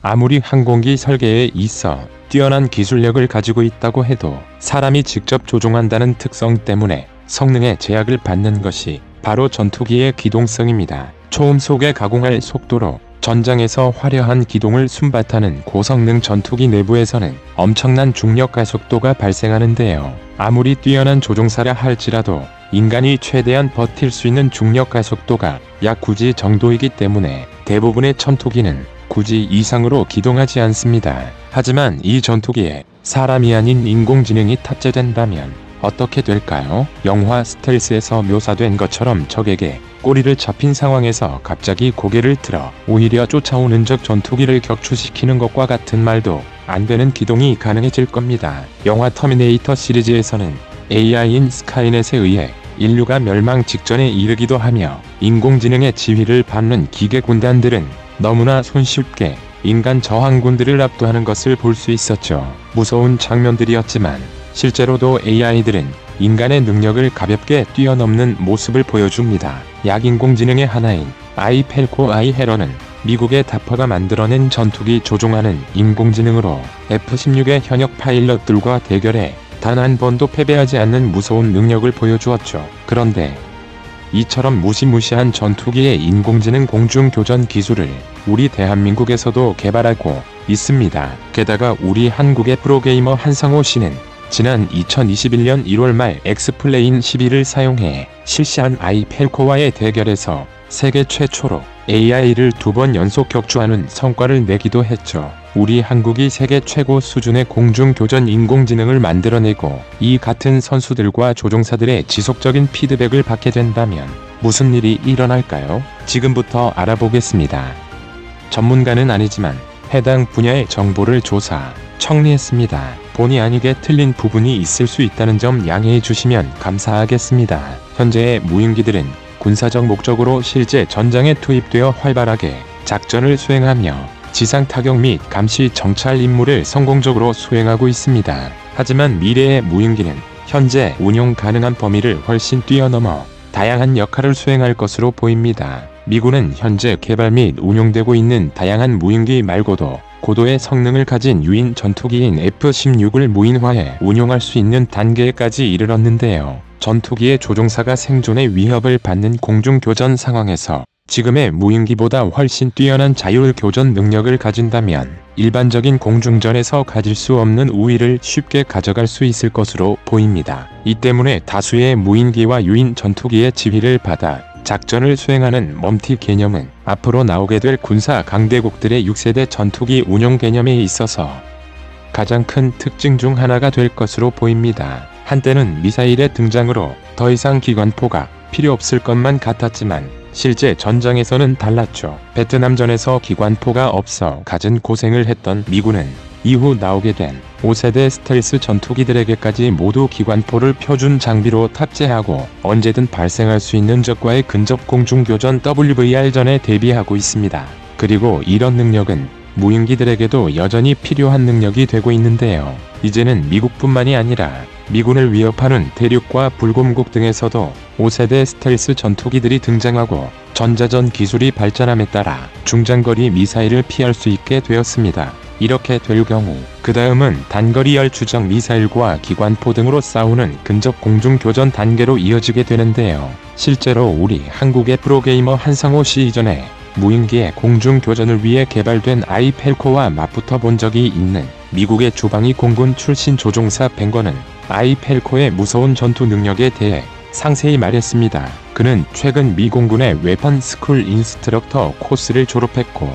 아무리 항공기 설계에 있어 뛰어난 기술력을 가지고 있다고 해도 사람이 직접 조종한다는 특성 때문에 성능에 제약을 받는 것이 바로 전투기의 기동성입니다. 초음속에 가공할 속도로 전장에서 화려한 기동을 순발하는 고성능 전투기 내부에서는 엄청난 중력 가속도가 발생하는데요. 아무리 뛰어난 조종사라 할지라도 인간이 최대한 버틸 수 있는 중력 가속도가 약 9G 정도이기 때문에 대부분의 전투기는 9G 이상으로 기동하지 않습니다. 하지만 이 전투기에 사람이 아닌 인공지능이 탑재된다면 어떻게 될까요? 영화 스텔스에서 묘사된 것처럼 적에게 꼬리를 잡힌 상황에서 갑자기 고개를 들어 오히려 쫓아오는 적 전투기를 격추시키는 것과 같은 말도 안 되는 기동이 가능해질 겁니다. 영화 터미네이터 시리즈에서는 AI인 스카이넷에 의해 인류가 멸망 직전에 이르기도 하며 인공지능의 지휘를 받는 기계 군단들은 너무나 손쉽게 인간 저항군들을 압도하는 것을 볼 수 있었죠. 무서운 장면들이었지만 실제로도 AI들은 인간의 능력을 가볍게 뛰어넘는 모습을 보여줍니다. 약인공지능의 하나인 아이펠코 아이헤런은 미국의 다퍼가 만들어낸 전투기 조종하는 인공지능으로 F-16의 현역 파일럿들과 대결해 단 한 번도 패배하지 않는 무서운 능력을 보여주었죠. 그런데 이처럼 무시무시한 전투기의 인공지능 공중교전 기술을 우리 대한민국에서도 개발하고 있습니다. 게다가 우리 한국의 프로게이머 한상호 씨는 지난 2021년 1월 말 엑스플레인 12를 사용해 실시한 아이펠코와의 대결에서 세계 최초로 AI를 2번 연속 격추하는 성과를 내기도 했죠. 우리 한국이 세계 최고 수준의 공중교전 인공지능을 만들어내고 이 같은 선수들과 조종사들의 지속적인 피드백을 받게 된다면 무슨 일이 일어날까요? 지금부터 알아보겠습니다. 전문가는 아니지만 해당 분야의 정보를 조사, 정리했습니다. 본의 아니게 틀린 부분이 있을 수 있다는 점 양해해 주시면 감사하겠습니다. 현재의 무인기들은 군사적 목적으로 실제 전장에 투입되어 활발하게 작전을 수행하며 지상 타격 및 감시 정찰 임무를 성공적으로 수행하고 있습니다. 하지만 미래의 무인기는 현재 운용 가능한 범위를 훨씬 뛰어넘어 다양한 역할을 수행할 것으로 보입니다. 미군은 현재 개발 및 운용되고 있는 다양한 무인기 말고도 고도의 성능을 가진 유인 전투기인 F-16을 무인화해 운용할 수 있는 단계까지 이르렀는데요. 전투기의 조종사가 생존의 위협을 받는 공중교전 상황에서 지금의 무인기보다 훨씬 뛰어난 자율교전 능력을 가진다면 일반적인 공중전에서 가질 수 없는 우위를 쉽게 가져갈 수 있을 것으로 보입니다. 이 때문에 다수의 무인기와 유인 전투기의 지휘를 받아 작전을 수행하는 멈티 개념은 앞으로 나오게 될 군사 강대국들의 6세대 전투기 운용 개념에 있어서 가장 큰 특징 중 하나가 될 것으로 보입니다. 한때는 미사일의 등장으로 더 이상 기관포가 필요 없을 것만 같았지만 실제 전장에서는 달랐죠. 베트남전에서 기관포가 없어 갖은 고생을 했던 미군은 이후 나오게 된 5세대 스텔스 전투기들에게까지 모두 기관포를 표준 장비로 탑재하고 언제든 발생할 수 있는 적과의 근접 공중교전 WVR전에 대비하고 있습니다. 그리고 이런 능력은 무인기들에게도 여전히 필요한 능력이 되고 있는데요. 이제는 미국뿐만이 아니라 미군을 위협하는 대륙과 불곰국 등에서도 5세대 스텔스 전투기들이 등장하고 전자전 기술이 발전함에 따라 중장거리 미사일을 피할 수 있게 되었습니다. 이렇게 될 경우 그 다음은 단거리 열추적 미사일과 기관포 등으로 싸우는 근접 공중교전 단계로 이어지게 되는데요. 실제로 우리 한국의 프로게이머 한상호 씨 이전에 무인기의 공중교전을 위해 개발된 아이펠코와 맞붙어 본 적이 있는 미국의 주방위 공군 출신 조종사 뱅거는 아이펠코의 무서운 전투 능력에 대해 상세히 말했습니다. 그는 최근 미 공군의 웨펀 스쿨 인스트럭터 코스를 졸업했고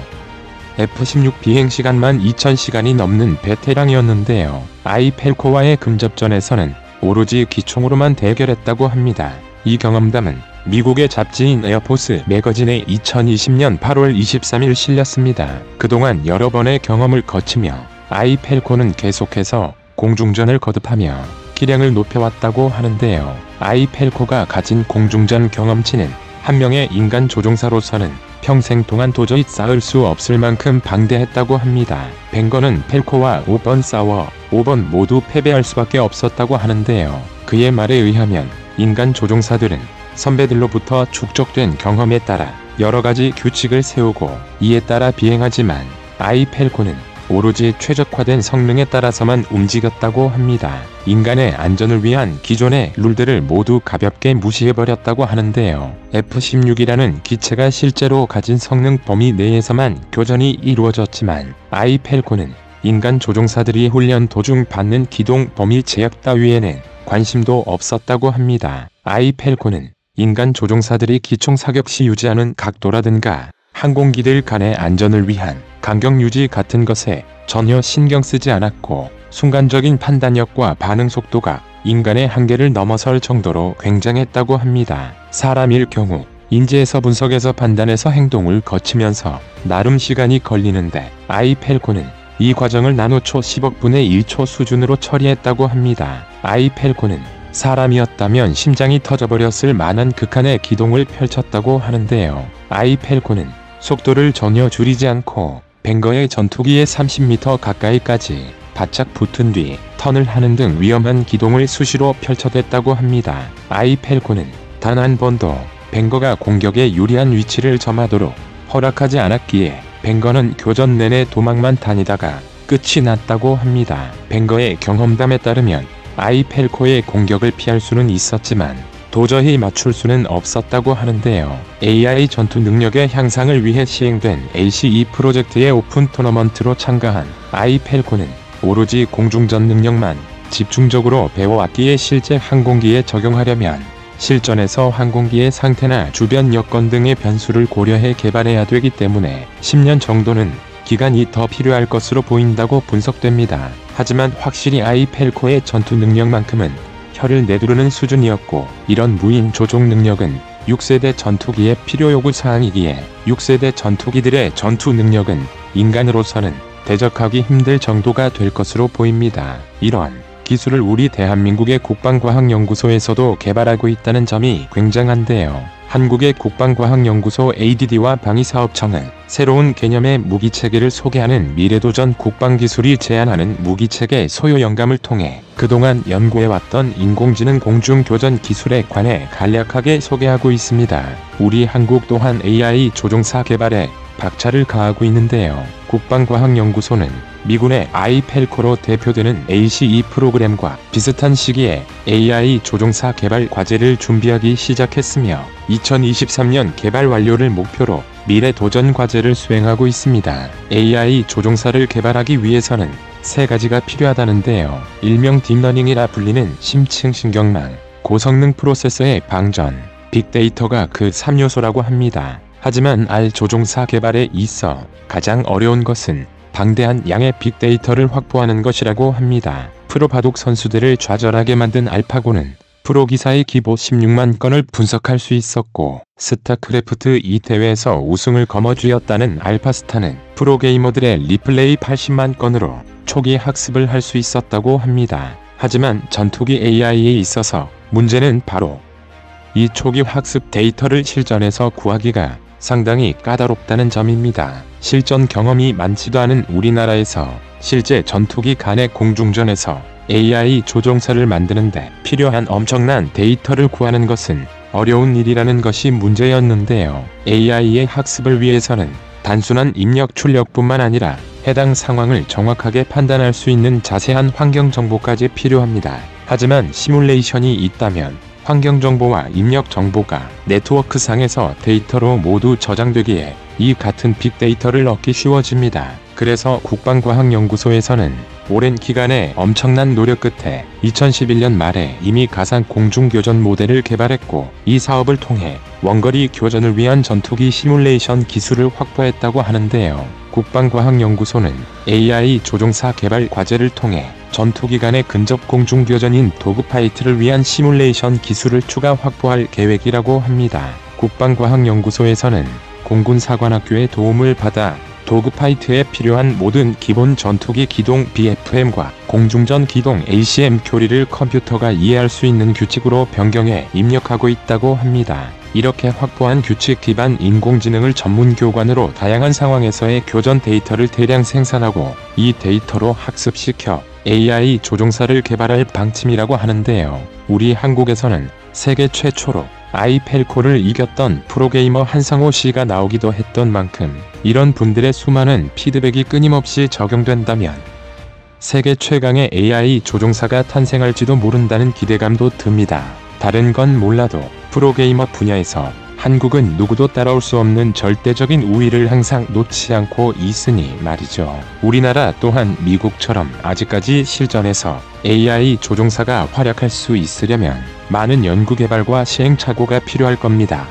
F-16 비행시간만 2000시간이 넘는 베테랑이었는데요. 아이펠코와의 근접전에서는 오로지 기총으로만 대결했다고 합니다. 이 경험담은 미국의 잡지인 에어포스 매거진에 2020년 8월 23일 실렸습니다. 그동안 여러 번의 경험을 거치며 아이펠코는 계속해서 공중전을 거듭하며 기량을 높여왔다고 하는데요. 아이펠코가 가진 공중전 경험치는 한 명의 인간 조종사로서는 평생 동안 도저히 쌓을 수 없을 만큼 방대했다고 합니다. 뱅거는 펠코와 5번 싸워 5번 모두 패배할 수밖에 없었다고 하는데요. 그의 말에 의하면 인간 조종사들은 선배들로부터 축적된 경험에 따라 여러가지 규칙을 세우고 이에 따라 비행하지만 아이펠콘은 오로지 최적화된 성능에 따라서만 움직였다고 합니다. 인간의 안전을 위한 기존의 룰들을 모두 가볍게 무시해버렸다고 하는데요. F-16이라는 기체가 실제로 가진 성능 범위 내에서만 교전이 이루어졌지만 아이펠콘은 인간 조종사들이 훈련 도중 받는 기동 범위 제약 따위에는 관심도 없었다고 합니다. 아이펠콘은 인간 조종사들이 기총 사격 시 유지하는 각도라든가 항공기들 간의 안전을 위한 간격 유지 같은 것에 전혀 신경 쓰지 않았고 순간적인 판단력과 반응 속도가 인간의 한계를 넘어설 정도로 굉장했다고 합니다. 사람일 경우 인지에서 분석에서 판단해서 행동을 거치면서 나름 시간이 걸리는데 아이펠콘은 이 과정을 나노초 10억 분의 1초 수준으로 처리했다고 합니다. 아이펠콘은 사람이었다면 심장이 터져버렸을 만한 극한의 기동을 펼쳤다고 하는데요. 아이펠콘은 속도를 전혀 줄이지 않고 벵거의 전투기에 30m 가까이까지 바짝 붙은 뒤 턴을 하는 등 위험한 기동을 수시로 펼쳐댔다고 합니다. 아이펠콘은 단 한 번도 벵거가 공격에 유리한 위치를 점하도록 허락하지 않았기에 벵거는 교전 내내 도망만 다니다가 끝이 났다고 합니다. 벵거의 경험담에 따르면 아이펠콘의 공격을 피할 수는 있었지만 도저히 맞출 수는 없었다고 하는데요. AI 전투 능력의 향상을 위해 시행된 ACE 프로젝트의 오픈 토너먼트로 참가한 아이펠콘은 오로지 공중전 능력만 집중적으로 배워왔기에 실제 항공기에 적용하려면 실전에서 항공기의 상태나 주변 여건 등의 변수를 고려해 개발해야 되기 때문에 10년 정도는 기간이 더 필요할 것으로 보인다고 분석됩니다. 하지만 확실히 아이펠콘의 전투 능력만큼은 혀를 내두르는 수준이었고 이런 무인 조종 능력은 6세대 전투기의 필요 요구 사항이기에 6세대 전투기들의 전투 능력은 인간으로서는 대적하기 힘들 정도가 될 것으로 보입니다. 이런 기술을 우리 대한민국의 국방과학연구소에서도 개발하고 있다는 점이 굉장한데요. 한국의 국방과학연구소 ADD와 방위사업청은 새로운 개념의 무기체계를 소개하는 미래도전 국방기술이 제안하는 무기체계 소요 영감을 통해 그동안 연구해왔던 인공지능 공중교전 기술에 관해 간략하게 소개하고 있습니다. 우리 한국 또한 AI 조종사 개발에 박차를 가하고 있는데요. 국방과학연구소는 미군의 아이펠콘으로 대표되는 ACE 프로그램과 비슷한 시기에 AI 조종사 개발 과제를 준비하기 시작했으며 2023년 개발 완료를 목표로 미래 도전 과제를 수행하고 있습니다. AI 조종사를 개발하기 위해서는 세 가지가 필요하다는데요. 일명 딥러닝이라 불리는 심층 신경망, 고성능 프로세서의 방전, 빅데이터가 그 3요소라고 합니다. 하지만 알 조종사 개발에 있어 가장 어려운 것은 방대한 양의 빅데이터를 확보하는 것이라고 합니다. 프로 바둑 선수들을 좌절하게 만든 알파고는 프로 기사의 기보 16만 건을 분석할 수 있었고 스타크래프트 2 대회에서 우승을 거머쥐었다는 알파스타는 프로게이머들의 리플레이 80만 건으로 초기 학습을 할 수 있었다고 합니다. 하지만 전투기 AI에 있어서 문제는 바로 이 초기 학습 데이터를 실전에서 구하기가 상당히 까다롭다는 점입니다. 실전 경험이 많지도 않은 우리나라에서 실제 전투기 간의 공중전에서 AI 조종사를 만드는데 필요한 엄청난 데이터를 구하는 것은 어려운 일이라는 것이 문제였는데요. AI의 학습을 위해서는 단순한 입력 출력뿐만 아니라 해당 상황을 정확하게 판단할 수 있는 자세한 환경 정보까지 필요합니다. 하지만 시뮬레이션이 있다면 환경 정보와 입력 정보가 네트워크상에서 데이터로 모두 저장되기에 이 같은 빅데이터를 얻기 쉬워집니다. 그래서 국방과학연구소에서는 오랜 기간의 엄청난 노력 끝에 2011년 말에 이미 가상 공중교전 모델을 개발했고 이 사업을 통해 원거리 교전을 위한 전투기 시뮬레이션 기술을 확보했다고 하는데요. 국방과학연구소는 AI 조종사 개발 과제를 통해 전투기 간의 근접 공중교전인 도그파이트를 위한 시뮬레이션 기술을 추가 확보할 계획이라고 합니다. 국방과학연구소에서는 공군사관학교의 도움을 받아 도그파이트에 필요한 모든 기본 전투기 기동 BFM과 공중전 기동 ACM 교리를 컴퓨터가 이해할 수 있는 규칙으로 변경해 입력하고 있다고 합니다. 이렇게 확보한 규칙 기반 인공지능을 전문 교관으로 다양한 상황에서의 교전 데이터를 대량 생산하고 이 데이터로 학습시켜 AI 조종사를 개발할 방침이라고 하는데요. 우리 한국에서는 세계 최초로 아이펠코를 이겼던 프로게이머 한상호 씨가 나오기도 했던 만큼 이런 분들의 수많은 피드백이 끊임없이 적용된다면 세계 최강의 AI 조종사가 탄생할지도 모른다는 기대감도 듭니다. 다른 건 몰라도 프로게이머 분야에서 한국은 누구도 따라올 수 없는 절대적인 우위를 항상 놓지 않고 있으니 말이죠. 우리나라 또한 미국처럼 아직까지 실전에서 AI 조종사가 활약할 수 있으려면 많은 연구개발과 시행착오가 필요할 겁니다.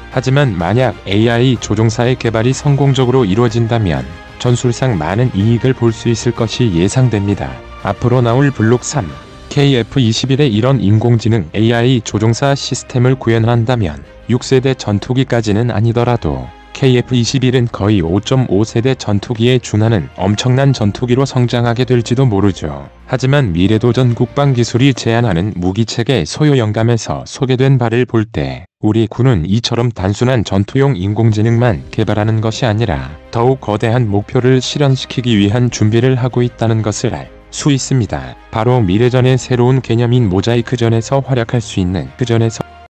하지만 만약 AI 조종사의 개발이 성공적으로 이루어진다면 전술상 많은 이익을 볼 수 있을 것이 예상됩니다. 앞으로 나올 블록 3, KF-21의 이런 인공지능 AI 조종사 시스템을 구현한다면 6세대 전투기까지는 아니더라도 KF-21은 거의 5.5세대 전투기에 준하는 엄청난 전투기로 성장하게 될지도 모르죠. 하지만 미래도전 국방기술이 제안하는 무기체계 소요 영감에서 소개된 바를 볼 때 우리 군은 이처럼 단순한 전투용 인공지능만 개발하는 것이 아니라 더욱 거대한 목표를 실현시키기 위한 준비를 하고 있다는 것을 알 수 있습니다. 바로 미래전의 새로운 개념인 모자이크전에서 활약할 수 있는 그전에서